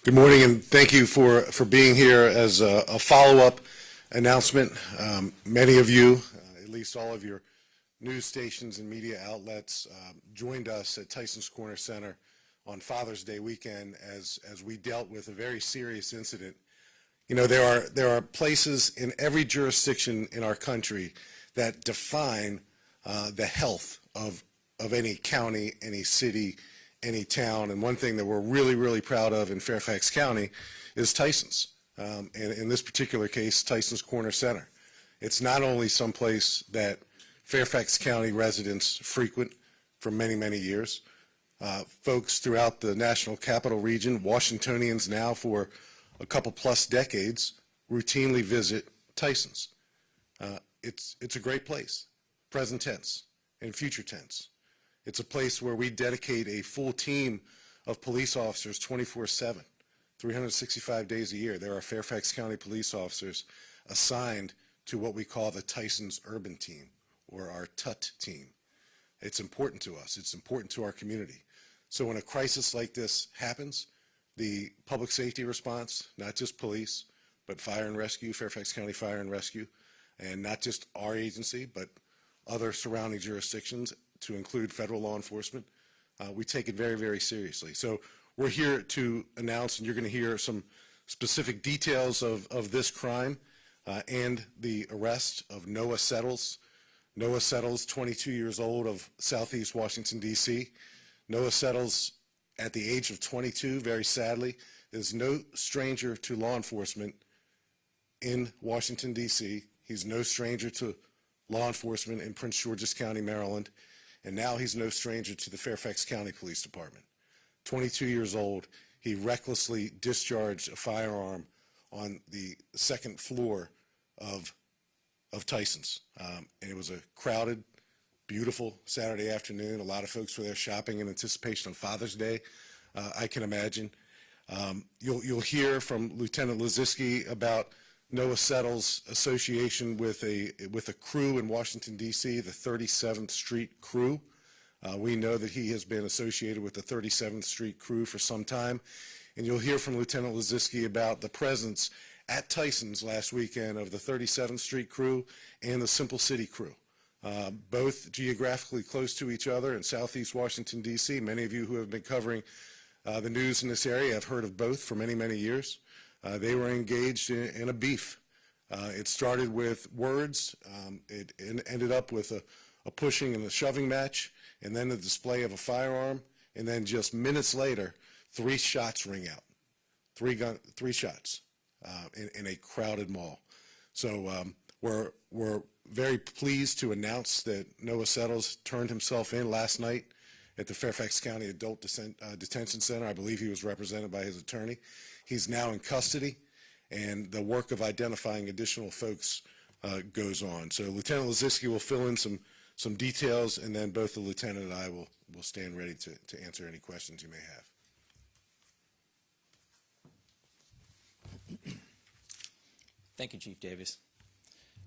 Good morning, and thank you for being here as a follow-up announcement. Many of you, at least all of your news stations and media outlets, joined us at Tysons Corner Center on Father's Day weekend as we dealt with a very serious incident. You know, there are places in every jurisdiction in our country that define the health of any county, any city, any town, and one thing that we're really proud of in Fairfax County is Tysons. And in this particular case, Tysons Corner Center. It's not only someplace that Fairfax County residents frequent for many years. Folks throughout the National Capital Region, Washingtonians now for a couple plus decades, routinely visit Tysons. It's a great place, present tense and future tense. It's a place where we dedicate a full team of police officers 24/7, 365 days a year. There are Fairfax County police officers assigned to what we call the Tysons Urban Team, or our TUT team. It's important to us. It's important to our community. So when a crisis like this happens, the public safety response, not just police, but fire and rescue, Fairfax County Fire and Rescue, and not just our agency, but other surrounding jurisdictions, to include federal law enforcement, we take it very seriously. So we're here to announce, and you're going to hear some specific details of this crime and the arrest of Noah Settles. Noah Settles, 22 years old, of Southeast Washington, D.C. Noah Settles, at the age of 22, very sadly, is no stranger to law enforcement in Washington, D.C. He's no stranger to law enforcement in Prince George's County, Maryland. And now he's no stranger to the Fairfax County Police Department. 22 years old, he recklessly discharged a firearm on the second floor of Tysons. And it was a crowded, beautiful Saturday afternoon. A lot of folks were there shopping in anticipation of Father's Day, I can imagine. You'll hear from Lieutenant Laziski about Noah Settles' association with a crew in Washington, D.C., the 37th Street crew. We know that he has been associated with the 37th Street crew for some time. And you'll hear from Lieutenant Laziski about the presence at Tysons last weekend of the 37th Street crew and the Simple City crew, both geographically close to each other in Southeast Washington, D.C. Many of you who have been covering the news in this area have heard of both for many years. They were engaged in a beef. It started with words. It ended up with a pushing and a shoving match, and then the display of a firearm, and then just minutes later, 3 shots ring out. 3 shots in a crowded mall. So we're very pleased to announce that Noah Settles turned himself in last night at the Fairfax County Adult Detention Center. I believe he was represented by his attorney. He's now in custody, and the work of identifying additional folks goes on. So Lieutenant Laziski will fill in some details, and then both the lieutenant and I will stand ready to answer any questions you may have. Thank you, Chief Davis.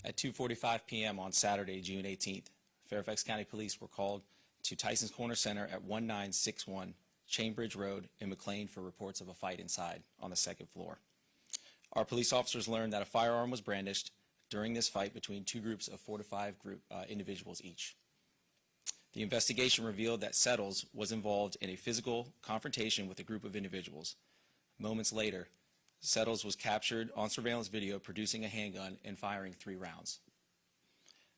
At 2:45 p.m. on Saturday, June 18th, Fairfax County Police were called to Tysons Corner Center at 1961 Chainbridge Road in McLean for reports of a fight inside on the second floor. Our police officers learned that a firearm was brandished during this fight between 2 groups of 4 to 5 individuals each. The investigation revealed that Settles was involved in a physical confrontation with a group of individuals. Moments later, Settles was captured on surveillance video producing a handgun and firing 3 rounds.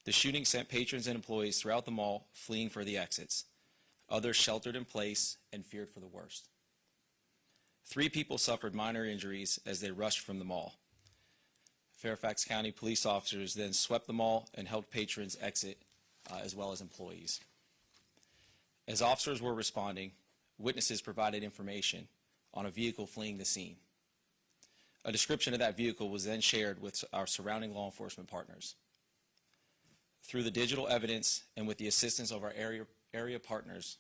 The shooting sent patrons and employees throughout the mall fleeing for the exits. Others sheltered in place and feared for the worst. 3 people suffered minor injuries as they rushed from the mall. Fairfax County police officers then swept the mall and helped patrons exit, as well as employees. As officers were responding, witnesses provided information on a vehicle fleeing the scene. A description of that vehicle was then shared with our surrounding law enforcement partners. Through the digital evidence and with the assistance of our area partners,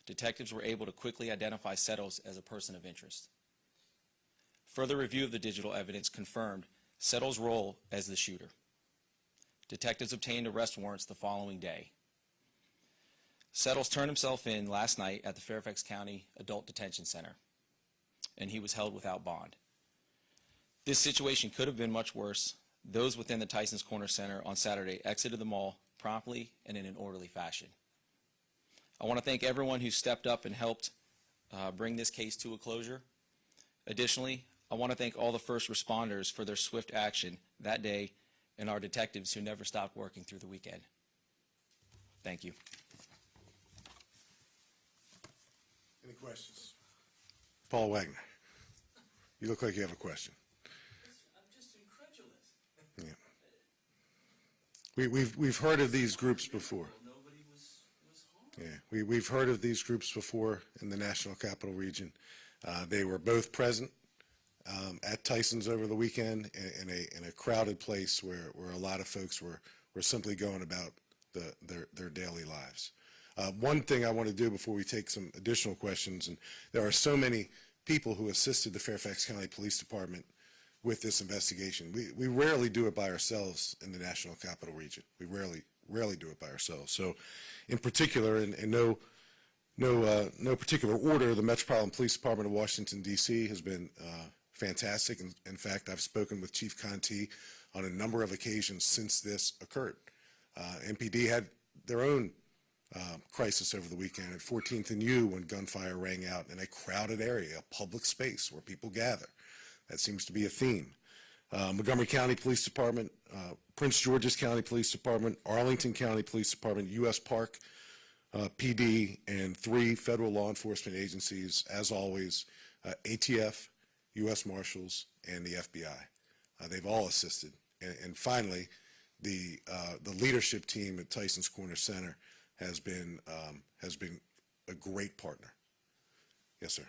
detectives were able to quickly identify Settles as a person of interest. Further review of the digital evidence confirmed Settles' role as the shooter. Detectives obtained arrest warrants the following day. Settles turned himself in last night at the Fairfax County Adult Detention Center. and he was held without bond. This situation could have been much worse. Those within the Tysons Corner Center on Saturday exited the mall promptly and in an orderly fashion. I want to thank everyone who stepped up and helped bring this case to a closure. Additionally, I want to thank all the first responders for their swift action that day and our detectives who never stopped working through the weekend. Thank you. Any questions? Paul Wagner, you look like you have a question. I'm just incredulous. Yeah. We've heard of these groups before. Nobody was harmed. Yeah, we've heard of these groups before in the National Capital Region. They were both present at Tysons over the weekend in a crowded place where a lot of folks were simply going about their daily lives. One thing I want to do before we take some additional questions, and there are so many people who assisted the Fairfax County Police Department with this investigation. We rarely do it by ourselves in the National Capital Region. We rarely do it by ourselves. So in particular, in no particular order, the Metropolitan Police Department of Washington, D.C. has been fantastic. In fact, I've spoken with Chief Conti on a number of occasions since this occurred. MPD had their own crisis over the weekend at 14th and U when gunfire rang out in a crowded area, a public space where people gather. That seems to be a theme. Montgomery County Police Department, Prince George's County Police Department, Arlington County Police Department, U.S. Park PD, and 3 federal law enforcement agencies, as always, ATF, U.S. Marshals, and the FBI. They've all assisted. And finally, the leadership team at Tysons Corner Center has been a great partner. Yes, sir.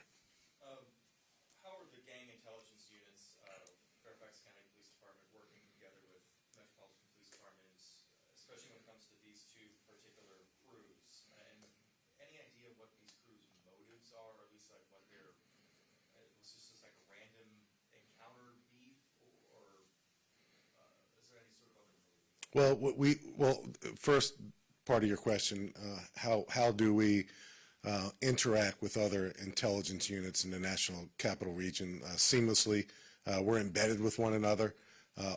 How are the gang intelligence units of Fairfax County Police Department working together with Metropolitan Police Departments, especially when it comes to these 2 particular crews? And any idea what these crews' motives are, or at least like what their, was this just like a random encounter beef, or is there any sort of other motive? Well, first part of your question, how do we interact with other intelligence units in the National Capital Region seamlessly? We're embedded with one another.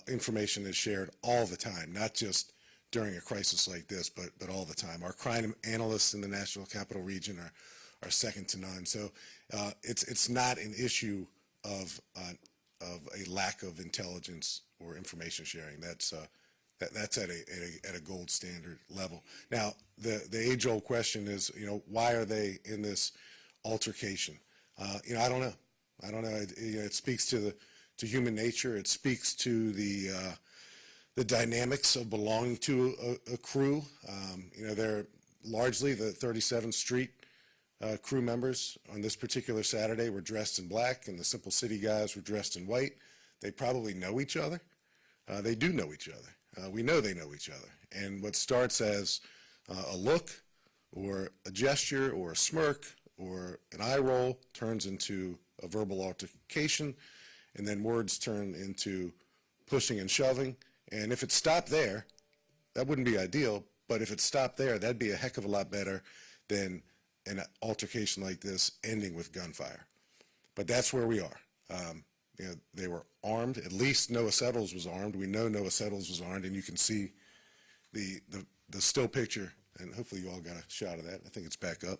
Information is shared all the time, not just during a crisis like this, but all the time. Our crime analysts in the National Capital Region are second to none. So it's not an issue of a lack of intelligence or information sharing. That's at a gold standard level. Now, the age-old question is, why are they in this altercation? I don't know. It speaks to human nature. It speaks to the dynamics of belonging to a crew. They're largely the 37th Street crew members on this particular Saturday were dressed in black, and the Simple City guys were dressed in white. They probably know each other. They do know each other. We know they know each other. And what starts as a look or a gesture or a smirk or an eye roll turns into a verbal altercation, and then words turn into pushing and shoving. And if it stopped there, that wouldn't be ideal, but if it stopped there, that'd be a heck of a lot better than an altercation like this ending with gunfire. But that's where we are. They were armed. At least Noah Settles was armed. We know Noah Settles was armed, and you can see the still picture, and hopefully you all got a shot of that. I think it's back up.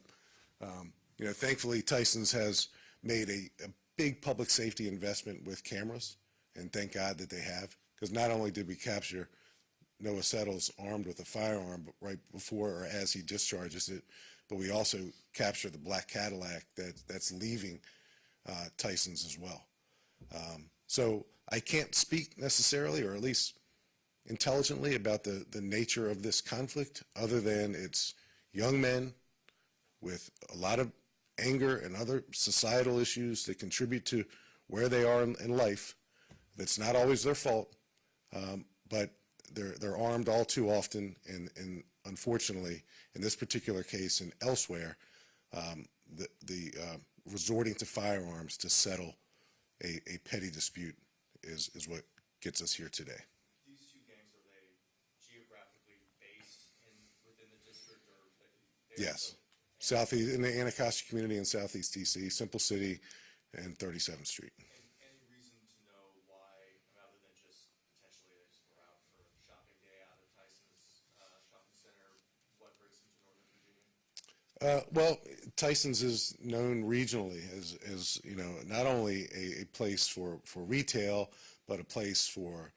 Thankfully, Tysons has made a big public safety investment with cameras, and thank God that they have, because not only did we capture Noah Settles armed with a firearm right before or as he discharges it, but we also capture the black Cadillac that's leaving Tysons as well. So I can't speak necessarily, or at least intelligently, about the nature of this conflict, other than it's young men with a lot of anger and other societal issues that contribute to where they are in life. That's not always their fault, but they're armed all too often, and unfortunately, in this particular case and elsewhere, the resorting to firearms to settle a petty dispute is what gets us here today. These 2 gangs, are they geographically based within the district, or Yes. Southeast, in the Anacostia community in Southeast DC, Simple City and 37th Street. Any reason to know why, other than just potentially they just were out for a shopping day out at Tysons Shopping Center, what brings them to Northern Virginia? Well, Tysons is known regionally as you know, not only a place for retail, but a place for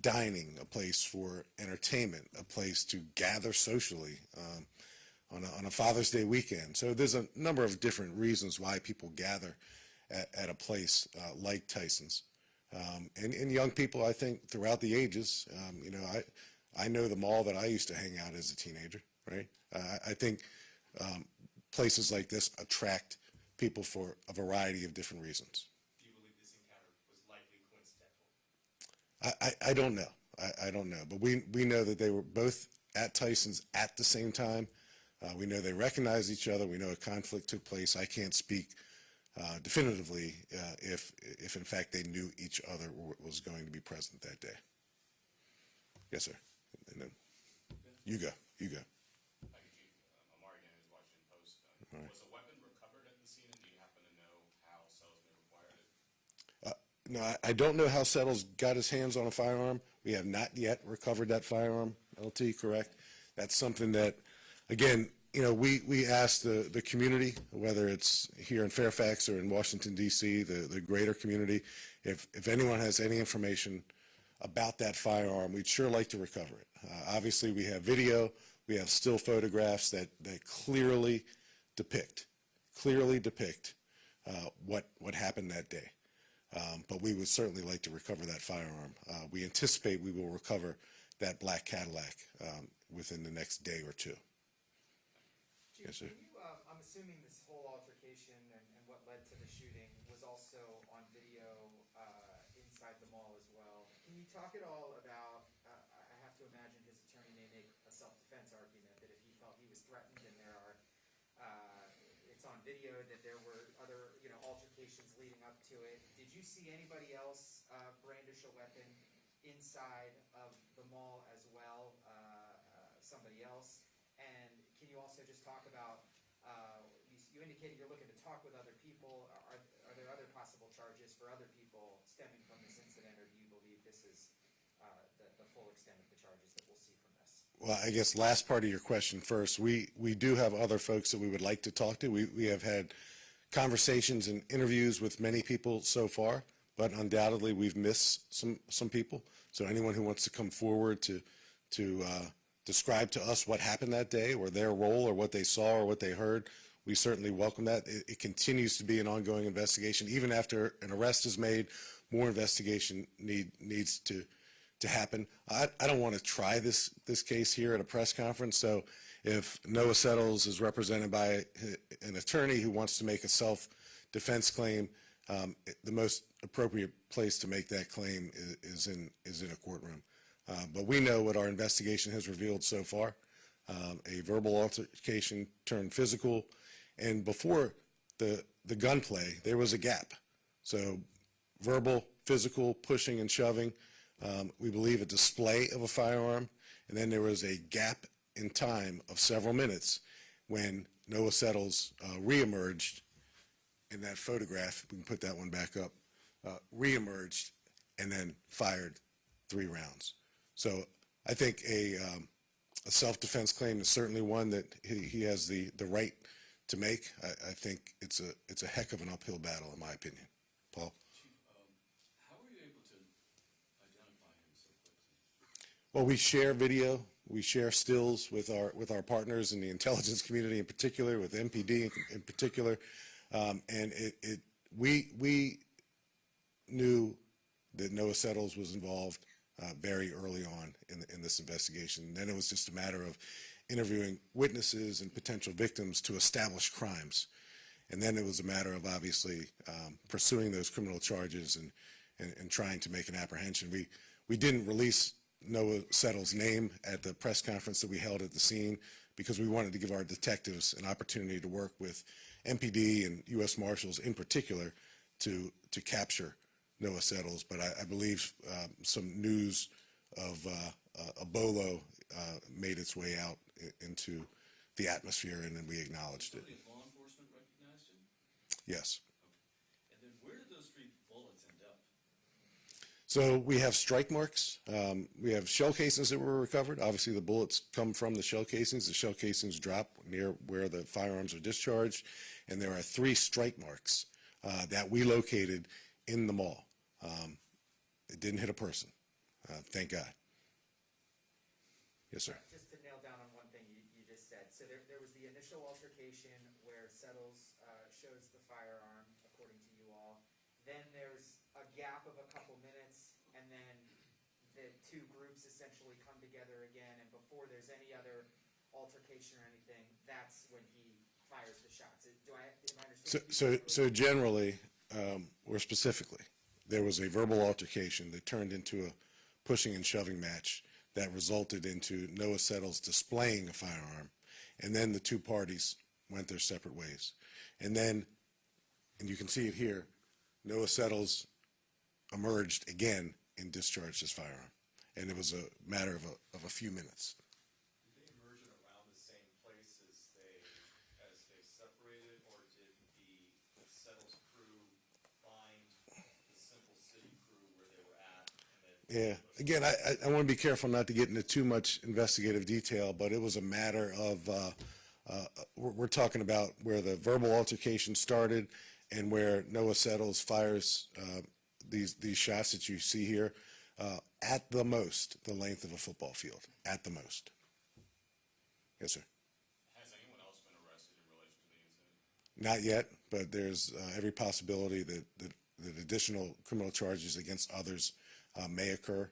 dining, a place for entertainment, a place to gather socially on a Father's Day weekend. So there's a number of different reasons why people gather at a place like Tysons. And young people, I think, throughout the ages, you know, I know the mall that I used to hang out as a teenager, right? I think places like this attract people for a variety of different reasons. Do you believe this encounter was likely coincidental? I don't know. I don't know. But we know that they were both at Tysons at the same time. We know they recognized each other. We know a conflict took place. I can't speak definitively if in fact they knew each other or was going to be present that day. Yes, sir. And then you go. You go. Thank you, Chief. Amari Daniels, Washington Post. All right. Was a weapon recovered at the scene, and do you happen to know how Settles acquired it? No, I don't know how Settles got his hands on a firearm. We have not yet recovered that firearm, LT, correct? That's something that, again, you know, we ask the community, whether it's here in Fairfax or in Washington, D.C., the greater community, if anyone has any information about that firearm, we'd sure like to recover it. Obviously, we have video, we have still photographs that clearly depict what happened that day. But we would certainly like to recover that firearm. We anticipate we will recover that black Cadillac within the next day or two. Chief, Yes, sir. can you, I'm assuming this whole altercation and what led to the shooting was also on video inside the mall as well. Can you talk at all about, I have to imagine his attorney may make a self-defense argument that if he felt he was threatened and there are, it's on video that there were other, you know, altercations leading up to it. Did you see anybody else brandish a weapon inside of the mall as well, somebody else? And can you also just talk about, you indicated you're looking to talk with other people. Are there other possible charges for other people stemming from this incident, or do you believe this is the full extent of the charges that we'll see from this? Well, I guess last part of your question first. We do have other folks that we would like to talk to. We have had conversations and interviews with many people so far, but undoubtedly we've missed some people. So anyone who wants to come forward to describe to us what happened that day or their role or what they saw or what they heard, we certainly welcome that. It continues to be an ongoing investigation. Even after an arrest is made, more investigation needs to happen. I don't want to try this case here at a press conference, so if Noah Settles is represented by an attorney who wants to make a self-defense claim, the most appropriate place to make that claim is in a courtroom. But we know what our investigation has revealed so far. A verbal altercation turned physical, and before the gunplay, there was a gap. So verbal, physical, pushing and shoving, we believe a display of a firearm, and then there was a gap in time of several minutes when Noah Settles reemerged in that photograph. We can put that one back up. Reemerged and then fired 3 rounds. So I think a self-defense claim is certainly one that he has the right to make. I think it's a heck of an uphill battle, in my opinion. Paul? Chief, how were you able to identify him so quickly? Well, we share video. We share stills with our partners in the intelligence community, in particular, with MPD in particular, and we knew that Noah Settles was involved very early on in this investigation. And then it was just a matter of interviewing witnesses and potential victims to establish crimes. And then it was a matter of obviously pursuing those criminal charges and trying to make an apprehension. We didn't release Noah Settles' name at the press conference that we held at the scene because we wanted to give our detectives an opportunity to work with MPD and U.S. Marshals in particular to capture Noah Settles. But I believe some news of a bolo made its way out into the atmosphere, and then we acknowledged it. Somebody in law enforcement recognized him? Yes. And then So we have strike marks. We have shell casings that were recovered. Obviously, the bullets come from the shell casings. The shell casings drop near where the firearms are discharged. And there are 3 strike marks that we located in the mall. It didn't hit a person. Thank God. Yes, sir. Just to nail down on one thing you just said. So there was the initial altercation where Settles shows the firearm, according to you all. Then there's a gap of a couple minutes, and then the 2 groups essentially come together again, and before there's any other altercation or anything, that's when he fires the shots. Am I understanding? So generally, or specifically, there was a verbal altercation that turned into a pushing and shoving match that resulted into Noah Settles displaying a firearm, and then the 2 parties went their separate ways. And then, and you can see it here, Noah Settles emerged again and discharged his firearm. And it was a matter of a few minutes. Did they emerge at around the same place as they separated, or did the Settles crew find the Simple City crew where they were at? And then Yeah. Again, I want to be careful not to get into too much investigative detail, but it was a matter of, we're talking about where the verbal altercation started and where Noah Settles fires these shots that you see here, at the most, the length of a football field, at the most. Yes, sir. Has anyone else been arrested in relation to the incident? Not yet, but there's every possibility that additional criminal charges against others may occur.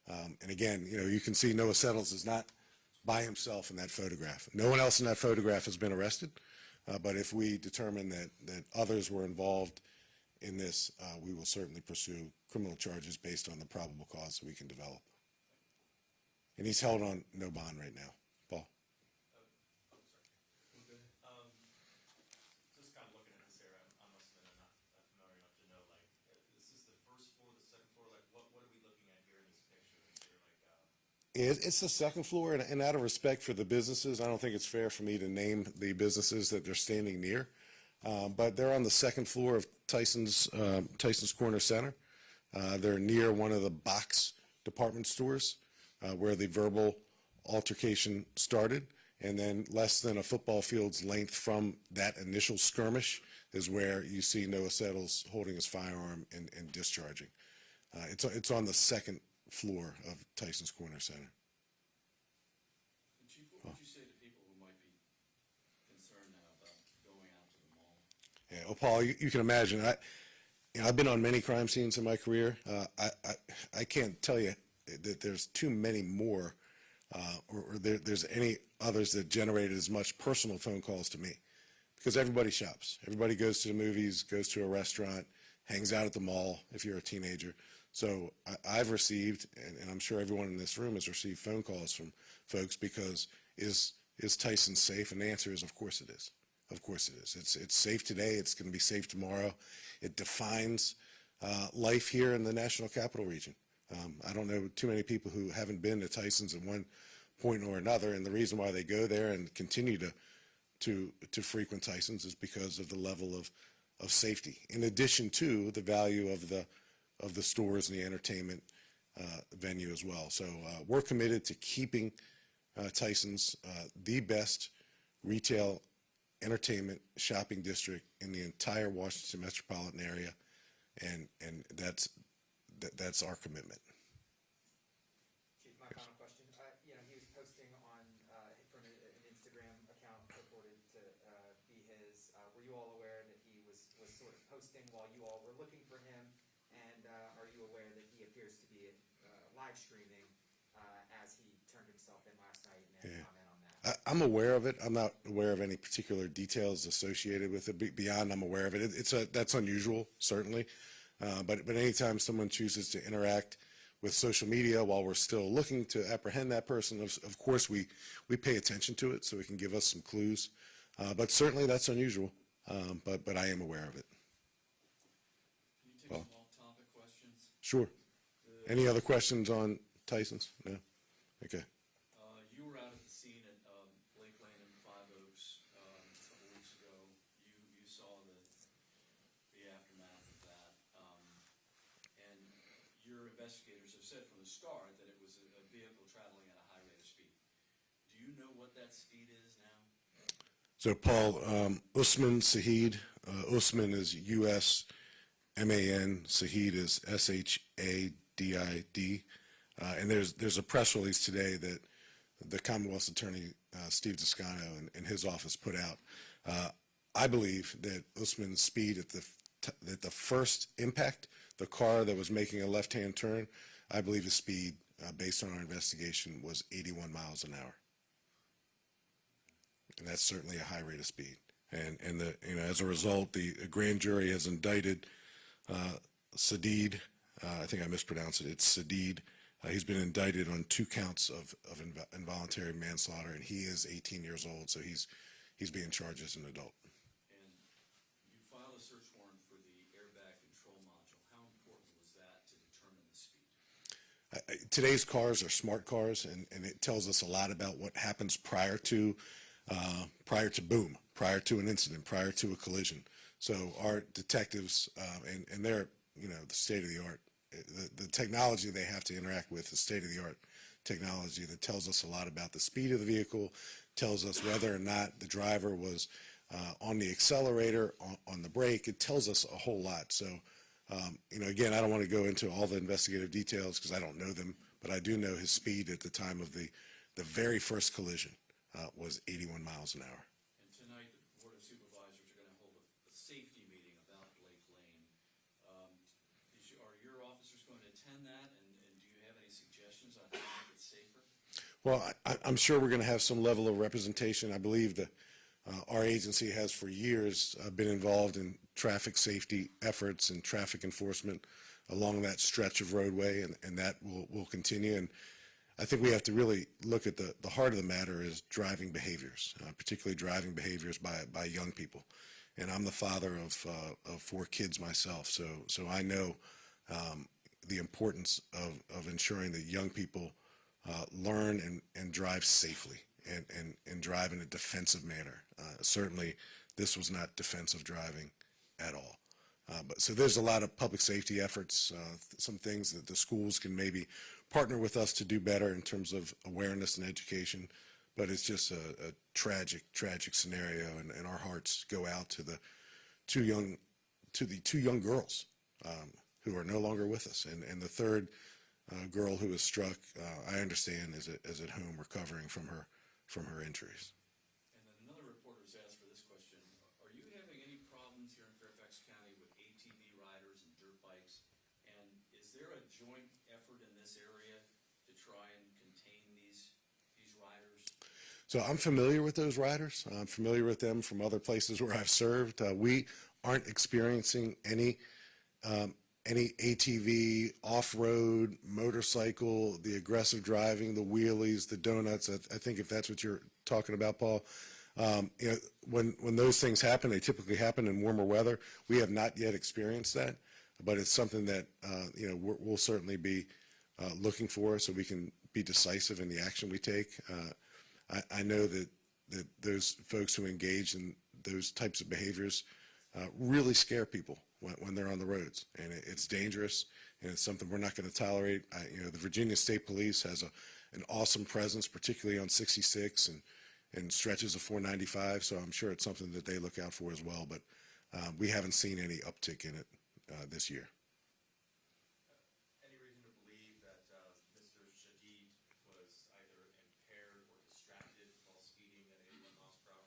And again, you can see Noah Settles is not by himself in that photograph. No one else in that photograph has been arrested, but if we determine that others were involved in this, we will certainly pursue criminal charges based on the probable cause that we can develop. And he's held on no bond right now. Paul? just kind of looking at this area, I must admit I'm not familiar enough to know, like, this is the first floor, the second floor, like, what are we looking at here in this picture? Is there like, It's the second floor, and out of respect for the businesses, I don't think it's fair for me to name the businesses that they're standing near. But they're on the second floor of Tysons Corner Center. They're near one of the box department stores where the verbal altercation started. And then less than a football field's length from that initial skirmish is where you see Noah Settles holding his firearm and discharging. It's on the second floor of Tysons Corner Center. Chief, what would you say to people who might be concerned now about going out to the mall? Yeah, well, Paul, you can imagine. I've been on many crime scenes in my career. I can't tell you that there's too many more, or there's any others that generated as much personal phone calls to me, because everybody shops. Everybody goes to the movies, goes to a restaurant, hangs out at the mall if you're a teenager. So I've received, and I'm sure everyone in this room has received phone calls from folks because is Tyson safe? And the answer is, of course it is. Of course it is. It's safe today. It's going to be safe tomorrow. It defines life here in the National Capital Region. I don't know too many people who haven't been to Tyson's at one point or another, and the reason why they go there and continue to frequent Tyson's is because of the level of safety, in addition to the value of the stores and the entertainment venue as well. So we're committed to keeping Tyson's the best retail entertainment shopping district in the entire Washington metropolitan area, and that's our commitment. Chief, my final question. He was posting on from an Instagram account purported to be his. Were you all aware that he was sort of posting while you all were looking for him? And are you aware that he appears to be live streaming as he turned himself in last night? And comment on that. I'm aware of it. I'm not aware of any particular details associated with it. Beyond I'm aware of it. That's unusual, certainly. But anytime someone chooses to interact with social media while we're still looking to apprehend that person, of course we pay attention to it so it can give us some clues. But certainly that's unusual. But I am aware of it. Can you take some off-topic questions? Sure. Any other questions on Tyson's? No? Okay. You were out at the scene at Lake Lane and Five Oaks a couple weeks ago. You saw the aftermath of that, and your investigators have said from the start that it was a vehicle traveling at a high rate of speed. Do you know what that speed is now? So Paul, Usman Saheed, Usman is U-S-M-A-N, Saheed is S-H-A-D-I-D. And there's a press release today that the Commonwealth's Attorney, Steve Toscano, and his office put out. I believe that Usman's speed at the first impact, the car that was making a left-hand turn, I believe his speed, based on our investigation, was 81 miles an hour. And that's certainly a high rate of speed. And as a result, the grand jury has indicted Sadeed. I think I mispronounced it. It's Sadeed. He's been indicted on 2 counts of involuntary manslaughter, and he is 18 years old, so he's being charged as an adult. And you filed a search warrant for the airbag control module. How important was that to determine the speed? Today's cars are smart cars, and it tells us a lot about what happens prior to boom, prior to an incident, prior to a collision. So our detectives, and they're, the state of the art. The technology they have to interact with is state-of-the-art technology that tells us a lot about the speed of the vehicle, tells us whether or not the driver was on the accelerator, on the brake. It tells us a whole lot. So, again, I don't want to go into all the investigative details because I don't know them, but I do know his speed at the time of the very first collision was 81 miles an hour. And tonight, the Board of Supervisors are going to hold a safety meeting about Blake Lane. Are your officers going to attend that, and do you have any suggestions on how to make it safer? Well, I'm sure we're going to have some level of representation. I believe that our agency has for years been involved in traffic safety efforts and traffic enforcement along that stretch of roadway, and that will continue. And I think we have to really look at the heart of the matter is driving behaviors, particularly driving behaviors by young people. And I'm the father of 4 kids myself, so I know the importance of ensuring that young people learn and drive safely and drive in a defensive manner. Certainly, this was not defensive driving at all. So there's a lot of public safety efforts, some things that the schools can maybe partner with us to do better in terms of awareness and education. But it's just a tragic scenario, and our hearts go out to the 2 young girls who are no longer with us. And the third girl who was struck, I understand, is at home recovering from her injuries. And then another reporter has asked for this question. Are you having any problems here in Fairfax County with ATV riders and dirt bikes? And is there a joint effort in this area to try and contain these riders? So I'm familiar with those riders. I'm familiar with them from other places where I've served. We aren't experiencing any ATV, off-road, motorcycle, the aggressive driving, the wheelies, the donuts. I think if that's what you're talking about, Paul, when those things happen, they typically happen in warmer weather. We have not yet experienced that, but it's something that we'll certainly be looking for so we can be decisive in the action we take. I know that those folks who engage in those types of behaviors really scare people when they're on the roads, and it's dangerous, and it's something we're not going to tolerate. The Virginia State Police has an awesome presence, particularly on 66 and stretches of 495, so I'm sure it's something that they look out for as well, but we haven't seen any uptick in it this year. Any reason to believe that Mr. Shadid was either impaired or distracted while speeding at 81 miles per hour?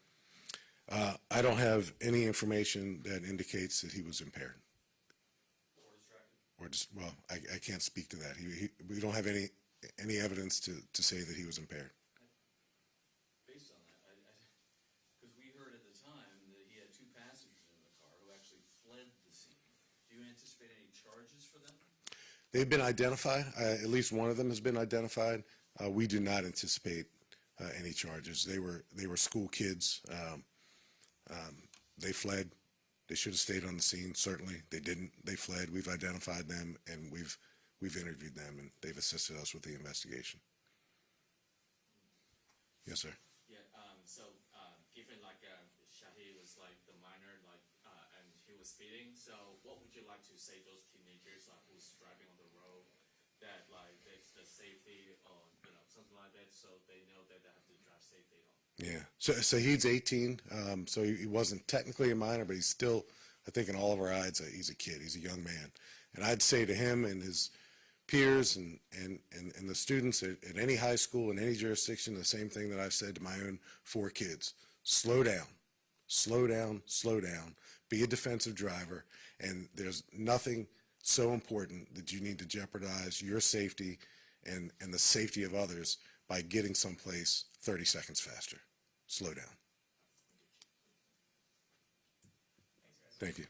I don't have any information that indicates that he was impaired. Or distracted? Well, I can't speak to that. We don't have any evidence to say that he was impaired. Based on that, because we heard at the time that he had 2 passengers in the car who actually fled the scene. Do you anticipate any charges for them? They've been identified. At least one of them has been identified. We do not anticipate any charges. They were school kids. They fled. They should have stayed on the scene. Certainly, they didn't. They fled. We've identified them, and we've interviewed them, and they've assisted us with the investigation. Yes, sir. Yeah. Given Shahid was the minor, and he was speeding. So, what would you like to say those teenagers who's driving on the road that like it's the safety or something like that, so they know that they have to drive safely on. Yeah. So he's 18. So he wasn't technically a minor, but he's still, I think, in all of our eyes, he's a kid. He's a young man. And I'd say to him and his peers and the students at any high school in any jurisdiction, the same thing that I've said to my own 4 kids: slow down, slow down, slow down. Be a defensive driver. And there's nothing so important that you need to jeopardize your safety and the safety of others by getting someplace 30 seconds faster. Slow down. Thank you.